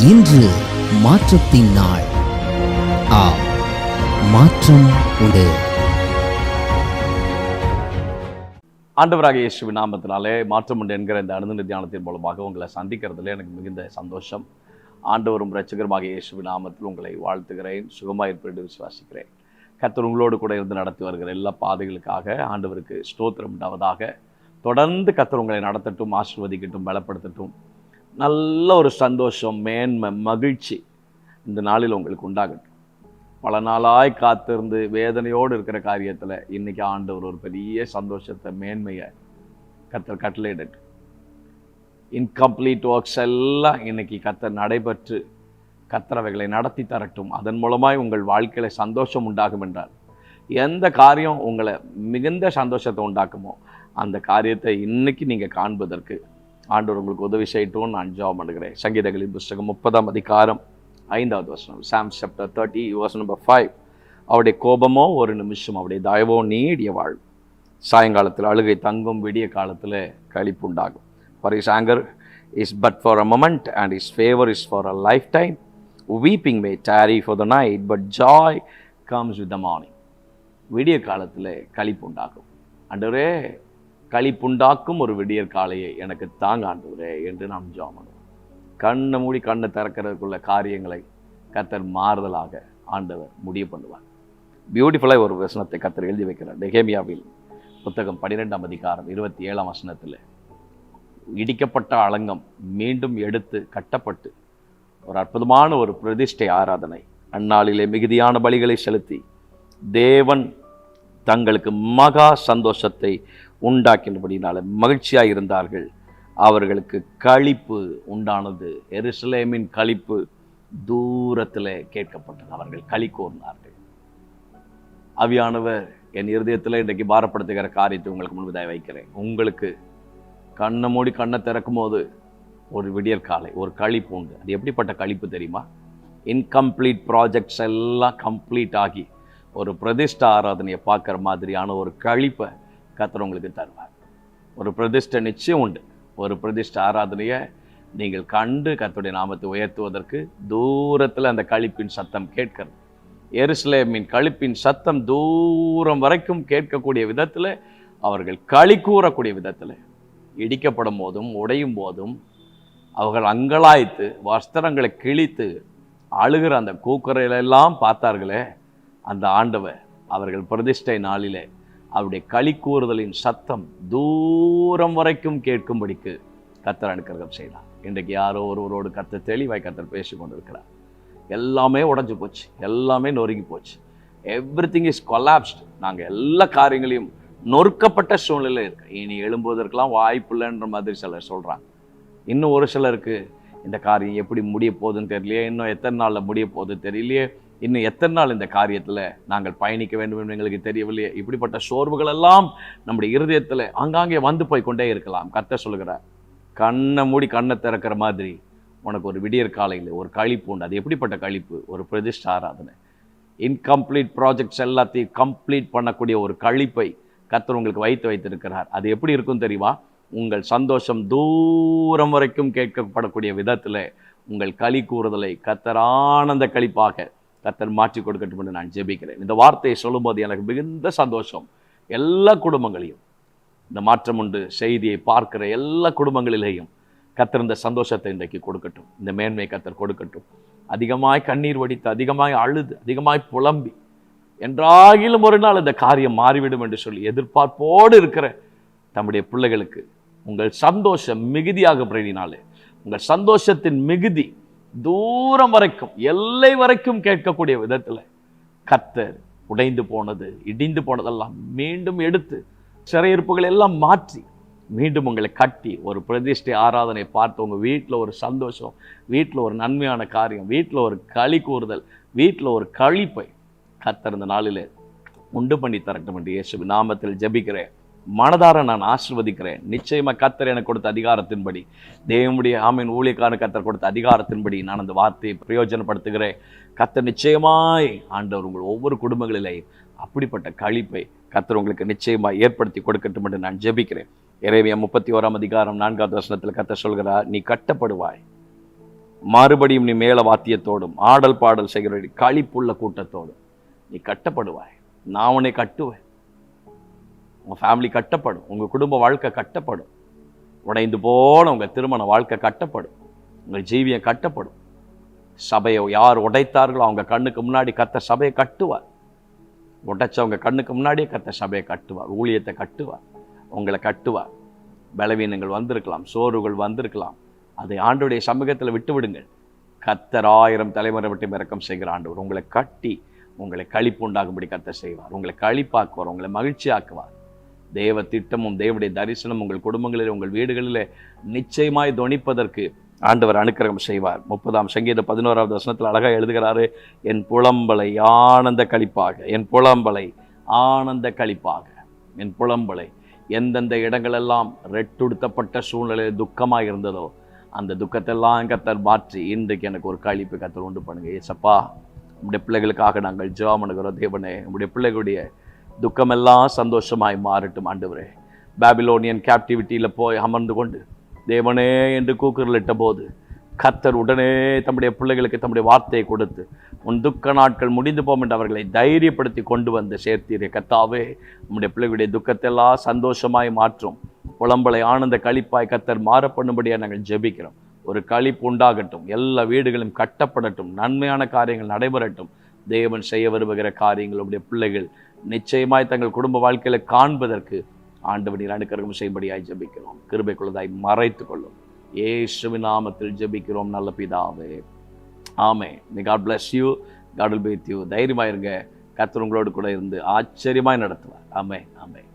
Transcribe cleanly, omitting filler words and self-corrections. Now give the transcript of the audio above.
இன்று மாற்றத்தின் நாள். மாற்றம் உண்டு. ஆண்டவராக இயேசுவின் நாமத்தினாலே மாற்றம் உண்டு என்கிற இந்த அனுதின தியானத்தின் மூலமாக உங்களை சந்திக்கிறதுல எனக்கு மிகுந்த சந்தோஷம். ஆண்டவரும் இரட்சகருமாக இயேசுவின் நாமத்தில் உங்களை வாழ்த்துகிறேன். சுகமாயிருப்பேன் விசுவாசிக்கிறேன். கர்த்தர் உங்களோடு கூட இருந்து நடத்தி வருகிற எல்லா பாதைகளுக்காக ஆண்டவருக்கு ஸ்தோத்திரம் உண்டாவதாக. தொடர்ந்து கர்த்தர் உங்களை நடத்தட்டும், ஆசீர்வதிக்கட்டும், பலப்படுத்தட்டும். நல்ல ஒரு சந்தோஷம், மேன்மை, மகிழ்ச்சி இந்த நாளில் உங்களுக்கு உண்டாகட்டும். பல நாளாய் காத்திருந்து வேதனையோடு இருக்கிற காரியத்தில் இன்னைக்கு ஆண்டவர் ஒரு பெரிய சந்தோஷத்தை, மேன்மையை கர்த்தர் கட்டளையிடட்டும். இன்கம்ப்ளீட் ஒர்க்ஸ் எல்லாம் இன்னைக்கு கர்த்தர் நடைபெற்று கர்த்தரவைகளை நடத்தி தரட்டும். அதன் மூலமாய் உங்கள் வாழ்க்கையில் சந்தோஷம் உண்டாகும் என்றால் எந்த காரியம் உங்களை மிகுந்த சந்தோஷத்தை உண்டாக்குமோ அந்த காரியத்தை இன்னைக்கு நீங்கள் காண்பதற்கு ஆண்டவர் உங்களுக்கு உதவி செய்யட்டும்னு நான் ஜெபம் பண்ணுகிறேன். சங்கீதங்களின் புஸ்தகம் 30ஆம் அதிகாரம் 5வது வசனம், Psalms chapter 30 verse number 5. அவருடைய கோபமோ ஒரு நிமிஷம், அவருடைய தயவோ நீடிய வாழ்வு. சாயங்காலத்தில் அழுகை தங்கும், விடிய காலத்தில் களிப்பு உண்டாகும். For his anger is but for a moment and his favor is for a lifetime. Weeping may tarry for the night, but joy comes with the morning. விடிய காலத்தில் களிப்பு உண்டாகும். ஆண்டவரே, களிப்புண்டாக்கும் ஒரு விடியற் காலையை எனக்கு தாங்க ஆண்டவரே என்று நாம் ஜெபம் பண்ணுவோம். கண்ணை மூடி கண்ணை திறக்கிறதுக்குள்ள காரியங்களை கர்த்தர் மாறுதலாக ஆண்டவர் முடிவு பண்ணுவார். பியூட்டிஃபுல்லாக ஒரு வசனத்தை கர்த்தர் எழுதி வைக்கிறார். நெகேமியாவில் புத்தகம் 12ஆம் அதிகாரம் 27ஆம் வசனத்தில், இடிக்கப்பட்ட அலங்கம் மீண்டும் எடுத்து கட்டப்பட்டு ஒரு அற்புதமான ஒரு பிரதிஷ்டை ஆராதனை அந்நாளிலே மிகுதியான பலிகளை செலுத்தி தேவன் தங்களுக்கு மகா சந்தோஷத்தை உண்டாக்கினபடினால மகிழ்ச்சியாக இருந்தார்கள். அவர்களுக்கு களிப்பு உண்டானது. எருசலேமின் களிப்பு தூரத்தில் கேட்கப்பட்டது. அவர்கள் களி கூர்ந்தார்கள். ஆவியானவர் என் இருதயத்தில் இன்றைக்கு பாரப்படுத்துகிற காரியத்தை உங்களுக்கு முன்பதாக வைக்கிறேன். உங்களுக்கு கண்ணை மூடி கண்ணை திறக்கும் போது ஒரு விடியற் காலை, ஒரு களிப்பு உண்டு. அது எப்படிப்பட்ட களிப்பு தெரியுமா? இன்கம்ப்ளீட் ப்ராஜெக்ட்ஸ் எல்லாம் கம்ப்ளீட் ஆகி ஒரு பிரதிஷ்டை ஆராதனையை பார்க்குற மாதிரியான ஒரு களிப்பை கர்த்தர் உங்களுக்கு தருவார். ஒரு பிரதிஷ்டை நிச்சயம் உண்டு. ஒரு பிரதிஷ்டை ஆராதனையை நீங்கள் கண்டு கர்த்தருடைய நாமத்தை உயர்த்துவதற்கு தூரத்தில் அந்த களிப்பின் சத்தம் கேட்கிறது. எருசலேமின் களிப்பின் சத்தம் தூரம் வரைக்கும் கேட்கக்கூடிய விதத்தில், அவர்கள் களி கூறக்கூடிய விதத்தில், இடிக்கப்படும் போதும் உடையும் போதும் அவர்கள் அங்கலாய்த்து வஸ்திரங்களை கிழித்து அழுகிற அந்த கூக்குரலெல்லாம் பார்த்தார்களே, அந்த ஆண்டவர் அவர்கள் பிரதிஷ்டை நாளிலே அவருடைய களி கூறுதலின் சத்தம் தூரம் வரைக்கும் கேட்கும்படிக்கு கர்த்தர் அனுக்கிரகம் செய்தார். இன்றைக்கு யாரோ ஒருவரோடு கர்த்தர் தெளிவாய் கர்த்தர் பேசி கொண்டிருக்கிறார். எல்லாமே உடஞ்சி போச்சு, எல்லாமே நொறுங்கி போச்சு. Everything is collapsed. நாங்கள் எல்லா காரியங்களையும் நொறுக்கப்பட்ட சூழ்நிலை இருக்கு. இனி எழும்புவதற்கெல்லாம் வாய்ப்பு இல்லைன்ற மாதிரி சிலர் சொல்கிறாங்க. இன்னும் ஒரு சிலருக்கு இந்த காரியம் எப்படி முடிய போகுதுன்னு தெரியலையே, இன்னும் எத்தனை நாளில் முடிய போகுது தெரியலையே, இன்னும் எத்தனை நாள் இந்த காரியத்தில் நாங்கள் பயணிக்க வேண்டும் என்று எங்களுக்கு தெரியவில்லையே. இப்படிப்பட்ட சோர்வுகள் எல்லாம் நம்முடைய இருதயத்தில் ஆங்காங்கே வந்து போய் கொண்டே இருக்கலாம். கர்த்தர் சொல்கிறார், கண்ணை மூடி கண்ணை திறக்கிற மாதிரி உனக்கு ஒரு விடியற் காலையில் ஒரு களிப்பு உண்டு. அது எப்படிப்பட்ட களிப்பு? ஒரு பிரதிஷ்டை ஆராதனை. இன்கம்ப்ளீட் ப்ராஜெக்ட்ஸ் எல்லாத்தையும் கம்ப்ளீட் பண்ணக்கூடிய ஒரு களிப்பை கர்த்தர் உங்களுக்கு வைத்திருக்கிறார். அது எப்படி இருக்கும் தெரியுமா? உங்கள் சந்தோஷம் தூரம் வரைக்கும் கேட்கப்படக்கூடிய விதத்தில் உங்கள் களி கூறுதலை கர்த்தர் ஆனந்த களிப்பாக கர்த்தர் மாற்றி கொடுக்கட்டும் என்று நான் ஜெபிக்கிறேன். இந்த வார்த்தையை சொல்லும்போது எனக்கு மிகுந்த சந்தோஷம். எல்லா குடும்பங்களையும் இந்த மாற்றம் உண்டு செய்தியை பார்க்கிற எல்லா குடும்பங்களிலேயும் கர்த்தர் இந்த சந்தோஷத்தை இன்றைக்கு கொடுக்கட்டும். இந்த மேன்மை கர்த்தர் கொடுக்கட்டும். அதிகமாய் கண்ணீர் வடித்து, அதிகமாய் அழுது, அதிகமாய் புலம்பி, என்றாகிலும் ஒரு நாள் இந்த காரியம் மாறிவிடும் என்று சொல்லி எதிர்பார்ப்போடு இருக்கிற தம்முடைய பிள்ளைகளுக்கு உங்கள் சந்தோஷம் மிகுதியாக பிரதினாலே உங்கள் சந்தோஷத்தின் மிகுதி தூரம் வரைக்கும், எல்லை வரைக்கும் கேட்கக்கூடிய விதத்தில் கர்த்தர் உடைந்து போனது, இடிந்து போனதெல்லாம் மீண்டும் எடுத்து, சிறையிருப்புகள் எல்லாம் மாற்றி மீண்டும் உங்களை கட்டி ஒரு பிரதிஷ்டை ஆராதனை பார்த்து உங்கள் வீட்டில் ஒரு சந்தோஷம், வீட்டில் ஒரு நன்மையான காரியம், வீட்டில் ஒரு களி கூறுதல், வீட்டில் ஒரு களிப்பை கர்த்தர் இந்த நாளில் உண்டு பண்ணி தரட்டும் என்று இயேசுவின் நாமத்தில் ஜெபிக்கிறேன். மனதார நான் ஆசீர்வதிக்கிறேன். நிச்சயமாக கர்த்தர் எனக்கு கொடுத்த அதிகாரத்தின்படி, தேவனுடைய ஆமீன் ஊழியக்காரன் கர்த்தர் கொடுத்த அதிகாரத்தின்படி நான் அந்த வார்த்தையை பிரயோஜனப்படுத்துகிறேன். கர்த்தர் நிச்சயமாய் ஆண்டவர் உங்கள் ஒவ்வொரு குடும்பங்களிலேயும் அப்படிப்பட்ட களிப்பை கர்த்தர் உங்களுக்கு நிச்சயமாக ஏற்படுத்தி கொடுக்கட்டும் என்று நான் ஜெபிக்கிறேன். எரேமியா 31ஆம் அதிகாரம் 4வது வசனத்தில் கர்த்தர் சொல்கிறார், நீ கட்டப்படுவாய், மறுபடியும் நீ மேல வாத்தியத்தோடும் ஆடல் பாடல் செய்கிற களிப்புள்ள கூட்டத்தோடும் நீ கட்டப்படுவாய். நான் உன்னை கட்டுவேன். உங்க ஃபேமிலி கட்டப்படும். உங்க குடும்ப வாழ்க்கை கட்டப்படும். உடைந்து போன உங்க திருமண வாழ்க்கை கட்டப்படும். உங்கள் ஜீவியம் கட்டப்படும். சபையை யார் உடைத்தார்களோ அவங்க கண்ணுக்கு முன்னாடி கர்த்தர் சபையை கட்டுவார். உடைச்சவங்க கண்ணுக்கு முன்னாடியே கர்த்தர் சபையை கட்டுவார். ஊழியத்தை கட்டுவார். உங்களை கட்டுவார். பலவீனங்கள் வந்திருக்கலாம், சோர்வுகள் வந்திருக்கலாம், அதை ஆண்டவருடைய சமூகத்தில் விட்டு விடுங்கள். கர்த்தர் 1000 தலைமுறை விட்டு இரக்கம் செய்கிற ஆண்டவர் உங்களை கட்டி உங்களை களிப்பு உண்டாகும்படி கர்த்தர் செய்வார். உங்களை களிப்பாக்குவார். உங்களை மகிழ்ச்சி ஆக்குவார். தேவ திட்டமும் தேவனுடைய தரிசனம் உங்கள் குடும்பங்களில் உங்கள் வீடுகளில் நிச்சயமாய் தொனிப்பதற்கு ஆண்டவர் அனுக்கிரகம் செய்வார். 30ஆம் சங்கீதம் 11வது வசனத்தில் அழகாக எழுதுகிறாரு, என் புலம்பலை ஆனந்த களிப்பாக, என் புலம்பலை ஆனந்த களிப்பாக, என் புலம்பலை. எந்தெந்த இடங்களெல்லாம் ரெட்டுடுத்தப்பட்ட சூழ்நிலையில் துக்கமாக இருந்ததோ அந்த துக்கத்தெல்லாம் கர்த்தர் மாற்றி இன்றைக்கு எனக்கு ஒரு களிப்பு கர்த்தர் உண்டு பண்ணுங்க. ஏசப்பா, நம்முடைய பிள்ளைகளுக்காக நாங்கள் ஜெபம் பண்ணுகிறோம். தேவனே, நம்முடைய பிள்ளைகளுடைய துக்கமெல்லாம் சந்தோஷமாய் மாறட்டும் ஆண்டவரே. பாபிலோனியன் கேப்டிவிட்டியில் போய் அமர்ந்து கொண்டு தேவனே என்று கூக்குரலிட்ட போது கர்த்தர் உடனே தம்முடைய பிள்ளைகளுக்கு தம்முடைய வார்த்தையை கொடுத்து உன் துக்க நாட்கள் முடிந்து போம் என்று அவர்களை தைரியப்படுத்தி கொண்டு வந்து சேர்த்தீரே. கர்த்தாவே, நம்முடைய பிள்ளைகளுடைய துக்கத்தெல்லாம் சந்தோஷமாய் மாற்றும். புலம்பலை ஆனந்த களிப்பாய் கர்த்தர் மாற பண்ணும்படியாக நாங்கள் ஜெபிக்கிறோம். ஒரு களிப்பு உண்டாகட்டும். எல்லா வீடுகளும் கட்டப்படட்டும். நன்மையான காரியங்கள் நடைபெறட்டும். தேவன் செய்ய விரும்புகிற காரியங்கள் உடைய பிள்ளைகள் நிச்சயமாய் தங்கள் குடும்ப வாழ்க்கையில காண்பதற்கு ஆண்டவர் நீர் அனுக்கிரகம் செய்யும்படியாய் ஜெபிக்கிறோம். கிருபைக்குள்ளதாய் மறைத்து கொள்ளும். இயேசுவின் நாமத்தில் ஜெபிக்கிறோம் நல்ல பிதாவே. ஆமென். May God bless you. God will be with you. தைரியமாயிருங்க. கர்த்தர் உங்களோடு கூட இருந்து ஆச்சரியமாய் நடத்துவார். ஆமென். ஆமென்.